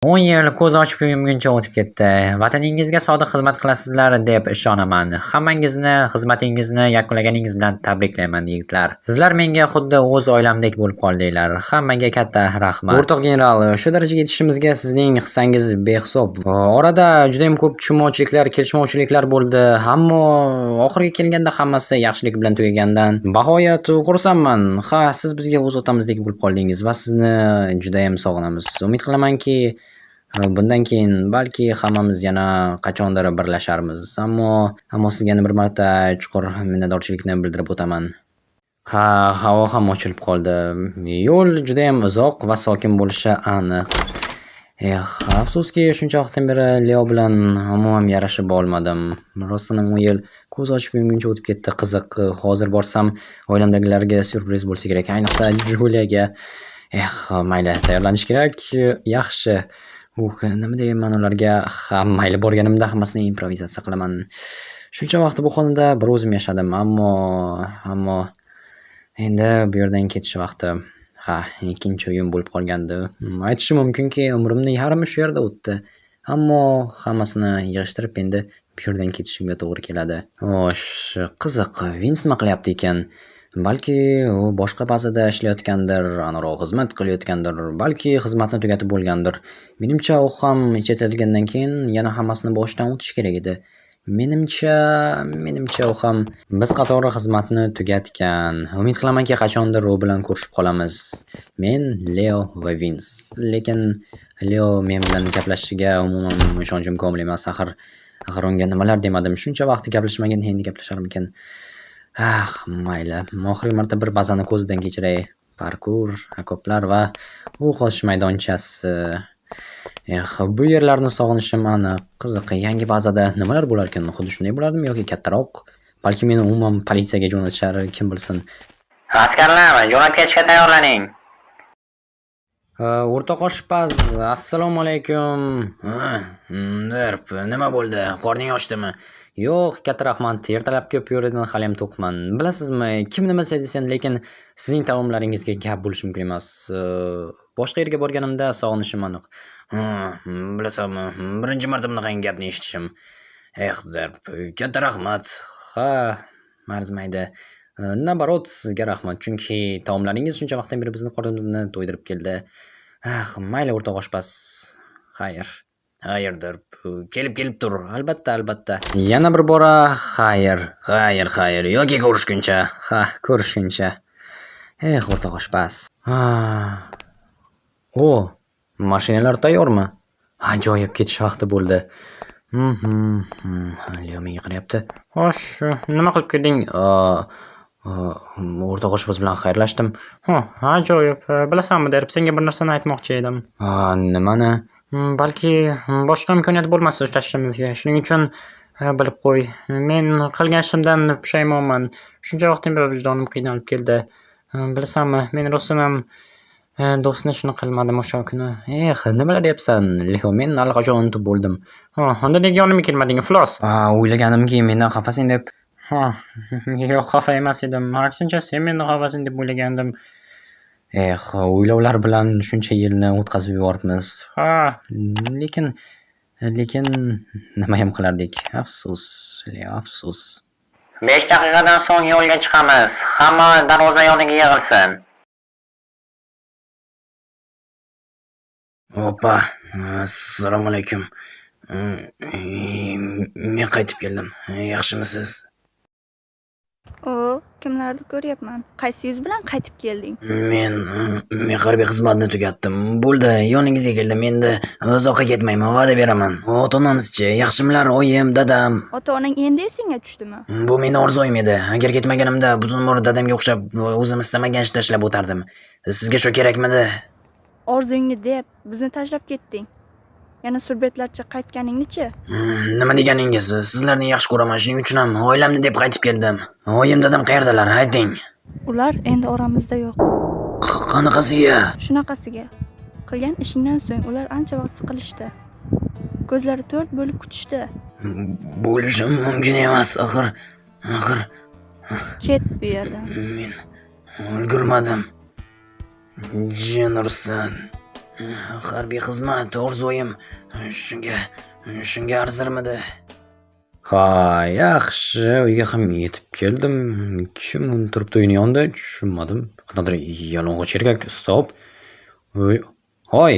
10 yil ko'z ochib yumguncha o'tib ketdi. Vataningizga sodiq xizmat qilasizlar deb ishonaman. Hammangizni xizmatingizni yakunlaganingiz bilan tabriklayman yigitlar. Sizlar menga xuddi o'z oilamdek bo'lib qoldinglar. Hammaga katta rahmat. O'rtoq general, shu darajaga yetishimizga sizning hissangiz behisob. Orada juda ham ko'p tushunmovchiliklar, kelishmovchiliklar bo'ldi. Ammo oxirgi kelganda hammasi yaxshilik bilan tugagandan bahoyat xursandman. Ha, siz bizga o'z otamizdek bo'lib qoldingiz va sizni juda ham sog'inamiz. Umid qilamanki, bundan keyin balki hammamiz yana qachondir birlasharmiz. Ammo sizga yana bir marta chuqur minnatdorchilikni bildirib o'taman. Havo ham ochilib qoldi. Yo'l juda ham uzoq va sokin bo'lishi aniq. Afsuski shuncha vaqtdan beri Leo bilan umuman yarashib olmadim. Rostdan 10 yil ko'z ochib yumguncha o'tib ketdi. Qiziq, hozir borsam oilamdagilarga syurpriz bo'lsa kerak, ayniqsa Juliyaga. Mayli, tayyorlanish kerak. Yaxshi. Nima deyman ularga? Mayli, borganimda hammasini improvizatsiya qilaman. Shuncha vaqt bu xonada bir o'zim yashadim, ammo endi bu yerdan ketish vaqti. Ikkinchi uyim bo'lib qolgandi. Aytishim mumkinki, umrimning yarmi shu yerda o'tdi. Ammo hammasini yig'ishtirib endi bu yerdan ketishimga to'g'ri keladi. Qiziq, Vince nima qilyapti ekan? Balki u boshqa bazada ishlayotgandir, aniqroq xizmat qilayotgandir, balki xizmatni tugatib bo'lgandir. Menimcha u ham chetilgandan keyin yana hammasini boshdan o'tish kerak edi. Menimcha u ham biz qatori xizmatni tugatgan. Umid qilamanki qachondir u bilan ko'rishib qolamiz. Men, Leo va Vince. Lekin Leo men bilan gaplashishiga umuman ishonchim komil emas. Axir unga nimalar demadim? Shuncha vaqt gaplashmagan, endi gaplasharmikan? Mayli. Oxirgi marta bir bazani ko'zdan kechiray. Parkur, okoplar va u qochish maydonchasi. Bu yerlarni sog'inishim aniq. Qiziq, yangi bazada nimalar bo'lar ekan? Xuddi shunday bo'ladimi yoki kattaroq? Balki meni umuman politsiyaga jo'natishar, kim bilsin. Askarlar, jo'nab ketishga tayyorlaning. O'rtoq oshpaz, assalomu alaykum. Nima bo'ldi? Qorning ochdimi? Yo'q, katta rahmat. Ertalab ko'p yurdim, hali ham to'qman. Bilasizmi, kim nima desin, lekin sizning taomlaringizga gap bo'lishi mumkin emas. Boshqa yerga borganimda sog'inishim aniq. Bilasanmi, birinchi marta bunaqangi gapni eshitishim. Katta rahmat. Marzimaydi. Nabarot, sizga rahmat, chunki taomlaringiz shuncha vaqtdan beri bizni qornimizni to'ydirib keldi. Mayli, o'rtoq oshpaz. Xayrdir. Kelib tur. Albatta. Yana bir bora xayr. Yoki ko'rishguncha. Ko'rishguncha. O'rtoq oshpaz. Mashinalar tayyormi? Ajoyib, ketish vaqti bo'ldi. Leo menga qarayapti. Xo'sh, nima qilib kelding? O'rtoq oshpaz bilan xayrlashdim. Ajoyib. Bilasanmi, deb senga bir narsani aytmoqchi edim. Nimani? Balki boshqa imkoniyat bo'lmasa ushlashimizga. Shuning uchun bilib qo'y. Men qilgan ishimdan pushaymonman. Shuncha vaqtdan beri vijdonim qiynalib keldi. Bilasanmi, men rostdan ham do'stni ishini qilmadim o'sha kuni. Nimalar deyapsan? Leo, men allaqachon unutib bo'ldim. Unda nega yonimga kelmading, iflos? O'ylaganimki, mendan xafasan deb. Yo'q, xafa emas edim. Aksincha, sen mendan xafasan deb o'ylagandim. O'ylovlar bilan shuncha yilni o'tkazib yuboribmiz. Lekin nima ham qilardik? Afsus, Leo, afsus. 5 daqiqadan so'ng yo'lga chiqamiz. Hamma darvoza yoniga yig'ilsin. Opa, assalomu alaykum. Men qaytib keldim. Yaxshimisiz? Kimlarni ko'ryapman? Qaysi yuz bilan qaytib kelding? Men harbiy xizmatni tugatdim. Bo'ldi, yoningizga keldim. Endi uzoqqa ketmayman, va'da beraman. Ota-onamizchi, yaxshimilar, oyim, dadam? Ota-onang endi esingga tushdimi? Bu meni orzuyim edi. Agar ketmaganimda butun umr dadamga o'xshab o'zim istamagan ishni tashlab o'tardim. Sizga shu kerakmidi? Orzungni deb bizni tashlab ketding. Yana surbetlarcha qaytganingni-chi? Nima deganingiz? Sizlarni yaxshi ko'raman, shuning uchun ham oilamni deb qaytib keldim. Oyim, dadam qayerdalar? Ayting. Ular endi oramizda yo'q. Qanaqasiga? Shunaqasiga. Qilgan ishingdan so'ng ular ancha vaqt siqilishdi. Ko'zlari to'rt bo'lib kutishdi. Bo'lishi mumkin emas, axir. Ket bu yerdan. Men ulgurmadim. Jin ursin. Harbiy xizmat orzuim shunga arzirmidi? Ha, yaxshi, uyga ham yetib keldim. Kim turibdi uyning yonida? Tushunmadim. Qanaqadir yalang'och erkak. Stop. Hoy,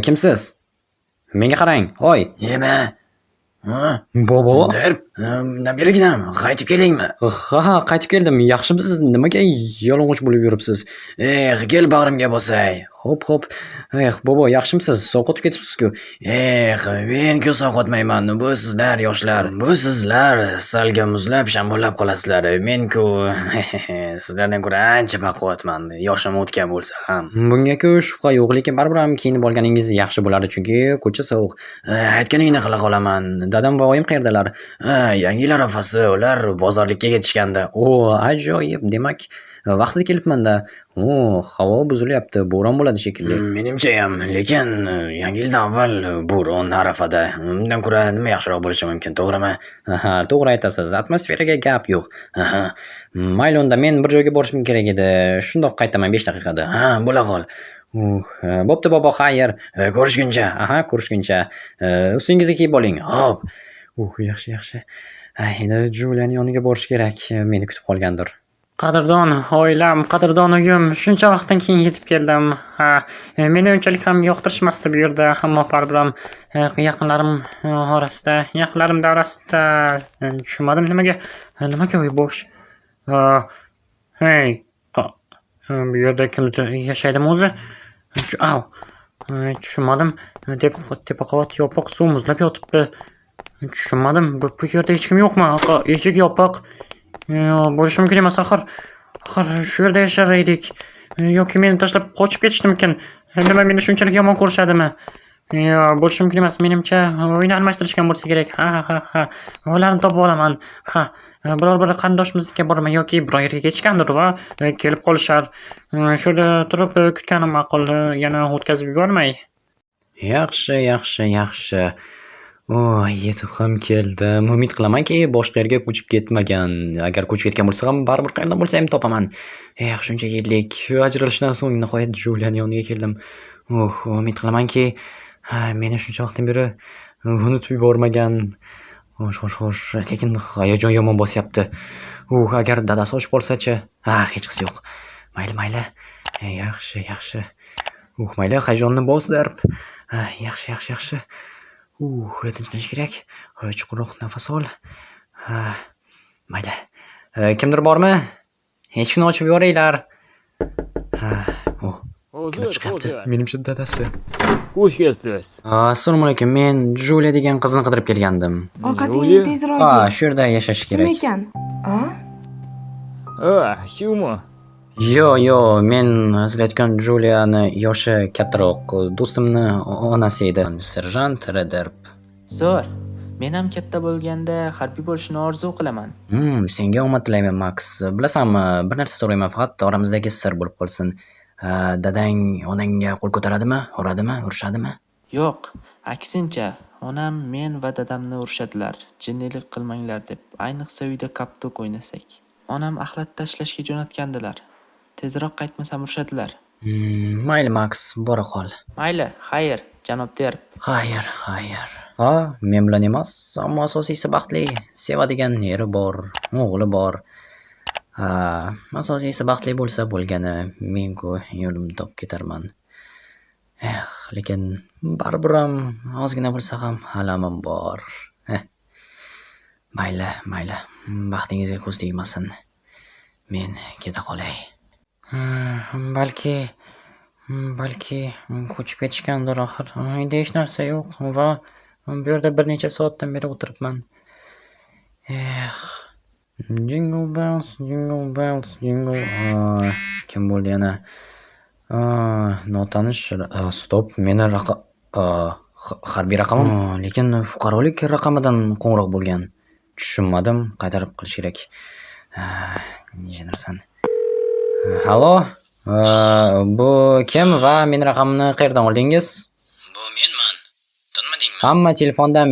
kimsiz? Menga qarang. Hoy. Nima? Ha? Bobo? Nabiragam, qaytib kelingmi? Ha, qaytib keldim. Yaxshimisiz? Nimaga yalang'och bo'lib yuribsiz? Kel bag'rimga bosay. Xo'p. Bobo, yaxshimisiz? Sovqotib ketibsiz-ku. Men-ku sovqotmayman. Bu sizlar yoshlar. Bu sizlar salga muzlab, shamollab qolasizlar. Men-ku sizlardan ko'ra ancha baquvvatman. Yoshim o'tgan bo'lsa ham. Bunga-ku shubha yo'q, lekin baribir ham kiyinib olganingiz yaxshi bo'lardi, chunki ko'cha sovuq. Aytganingni qila qolaman. Dadam va oyim qayerdalar? Yangi yil arafasi, ular bozorlikka ketishganda. Ajoyib. Demak, vaqtida kelibman-da. Havo buzilyapti. Bo'ron bo'ladi shekilli. Menimcha ham, lekin yangi yildan avval bo'ron arafada. Undan ko'ra nima yaxshiroq bo'lishi mumkin, to'g'rimi? To'g'ri aytasiz. Atmosferaga gap yo'q. Mayli, unda men bir joyga borishim kerak edi. Shundoq qaytaman 5 daqiqada. Bo'la qol. Bo'pti bobo, xayr. Ko'rishguncha. Ko'rishguncha. Ustingizga kiyib oling. Hop. Yaxshi. Endi Juliani yoniga borish kerak. Meni kutib qolgandir. Qadrdon oilam, qadrdon uyim, shuncha vaqtdan keyin yetib keldim. Meni unchalik ham yoqtirishmasdi bu yerda, ammo baribir ham yaqinlarim davrasida tushunmadim nimaga uy bo'sh. Hey, bu yerda kimdir yashaydimi o'zi? Tushunmadim. Tepa qavat yopiq, suv muzlab yotibdi. Tushunmadim. Bu yerda hech kim yo'qmi? Eshik yopiq. Bo'lishi mumkin emas, axir shu yerda yashar edik. Yoki meni tashlab qochib ketishdimikin? Nima, meni shunchalik yomon ko'rishadimi? Bo'lishi mumkin emas. Menimcha uyni almashtirishgan bo'lsa kerak. Ularni topib olaman. Biror bir qarindoshimizga boraman yoki biror yerga ketishgandir va kelib qolishar. Shu yerda turib kutganim ma'qul, yana o'tkazib yubormay. Yaxshi. Yetib ham keldim. Umid qilamanki, boshqa yerga ko'chib ketmagan. Agar ko'chib ketgan bo'lsa ham, baribir qayerdan bo'lsa ham topaman. Shuncha yillik ajralishdan so'ng nihoyat Julian yoniga keldim. Umid qilamanki, meni shuncha vaqtdan beri unutib yubormagan. Xo'sh, lekin hayajon yomon bosyapti. Agar dadasi ochib qolsa-chi? Hech qisi yo'q. Mayli. Yaxshi. Mayli, hayajonni bosdirib. Yaxshi. Tinchlanish kerak. Chuqurroq nafas ol. Mayli. Kimdir bormi? Eshikni ochib yuboringlar. Kelib chiqyapti. Menimcha dadasi. Xush kelibsiz. Assalomu alaykum. Men Julia degan qizni qidirib kelgandim. Ovqatingni tezroq ye. Shu yerda yashash kerak. Kim ekan? Shumi? Yo'q, men izlayotgan Juliani yoshi kattaroq. Do'stimni onasi edi. Serjant Rederb. Zo'r. Men ham katta bo'lganda harbiy bo'lishni orzu qilaman. Senga omad tilayman, Max. Bilasanmi, bir narsa so'rayman, faqat oramizdagi sir bo'lib qolsin. Dadang onangga qo'l ko'taradimi, uradimi, urishadimi? Yo'q, aksincha, onam men va dadamni urishadilar. Jinnilik qilmanglar deb, ayniqsa uyda kaptok o'ynasak. Onam axlat tashlashga jo'natgandilar. Tezroq qaytmasam urishadilar. Mayli, Max, bora qol. Mayli, xayr, janob Derb. Xayr. Men bilan emas, ammo asosiysi baxtli, sevadigan eri bor, o'g'li bor. Asosiysi baxtli bo'lsa bo'lgani, men-ku yo'limni topib ketarman. Lekin baribir ham ozgina bo'lsa ham alamim bor. Mayli. Baxtingizga ko'z tegmasin. Men keta qolay. Balki ko'chib ketishgandir axir. Uyda hech narsa yo'q va bu yerda bir necha soatdan beri o'tiribman. Jingle bells. Kim bo'ldi yana? Notanish. Stop, meni harbiy raqamim, lekin fuqarolik raqamidan qo'ng'iroq bo'lgan. Tushunmadim, qaytarib qilish kerak. Jenarsan. Halo? Bu kim va men raqamni qayerdan oldingiz? Bu menman. Tanmadingmi? Hamma telefondan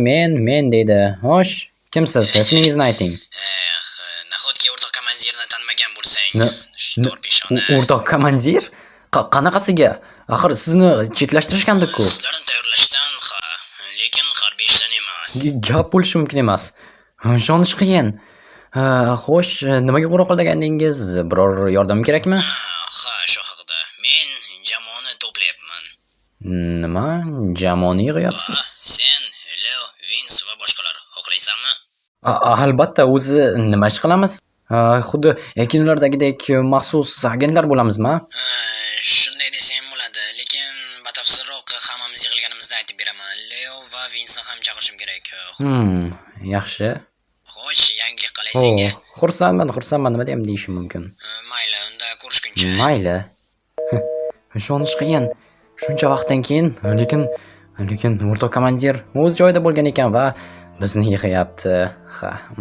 men deydi. Xo'sh, kimsiz? Ismingizni ayting. Nahotki o'rtoq komandirni tanmagan bo'lsang? O'rtoq komandir? Qanaqasiga? Axir sizni chetlashtirishgandi-ku. Sizlarni tayyorlashdan lekin harbiy ishdan emas. Gap bo'lishi mumkin emas. Ishonish qiyin. Xo'sh, nimaga qo'ra qolgandingiz? Biror yordam kerakmi? Ha, shu haqida. Men jamoani to'playapman. Nima? Jamoani yig'yapsiz? Sen, Leo, Vince va boshqalar xohlaysanmi? Albatta, o'zi nima ish qilamiz? Xuddi kinolardagidek maxsus agentlar bo'lamizmi? Shunday desam bo'ladi, lekin batafsilroq hammamiz yig'ilganimizda aytib beraman. Leo va Vince'ni ham chaqirishim kerak. Yaxshi. Xo'sh, yangilik qalay senga? Xursandman, nima deyam deyishim mumkin. Mayli, unda ko'rishguncha. Mayli. Ishonish qiyin. Shuncha vaqtdan keyin, lekin o'rtoq komandir o'z joyida bo'lgan ekan va bizni yig'yapti.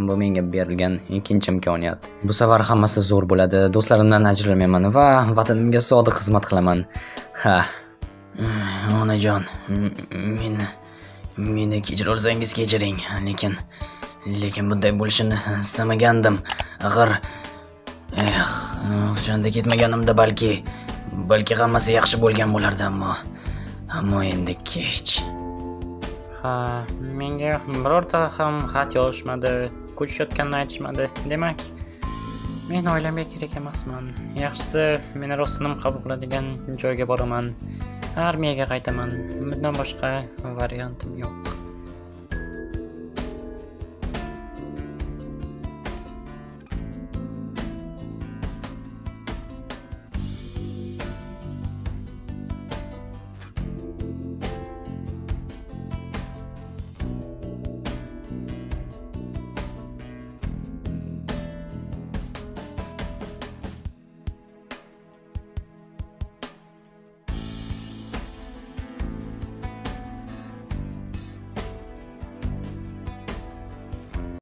Bu menga berilgan ikkinchi imkoniyat. Bu safar hammasi zo'r bo'ladi. Do'stlarimdan ajralmayman va vatanimga sodiq xizmat qilaman. Onajon, meni kechirolsangiz kechiring, lekin bunday bo'lishini istamagandim. Axir o'shanda ketmaganimda balki hammasi yaxshi bo'lgan bo'lardi, ammo endi kech. Menga birorta ham xat yozishmadi, ko'chishayotganini aytishmadi. Demak, men oilamga kerak emasman. Yaxshisi, meni rostinim qabul qiladigan joyga boraman. Armiyaga qaytaman. Bundan boshqa variantim yo'q.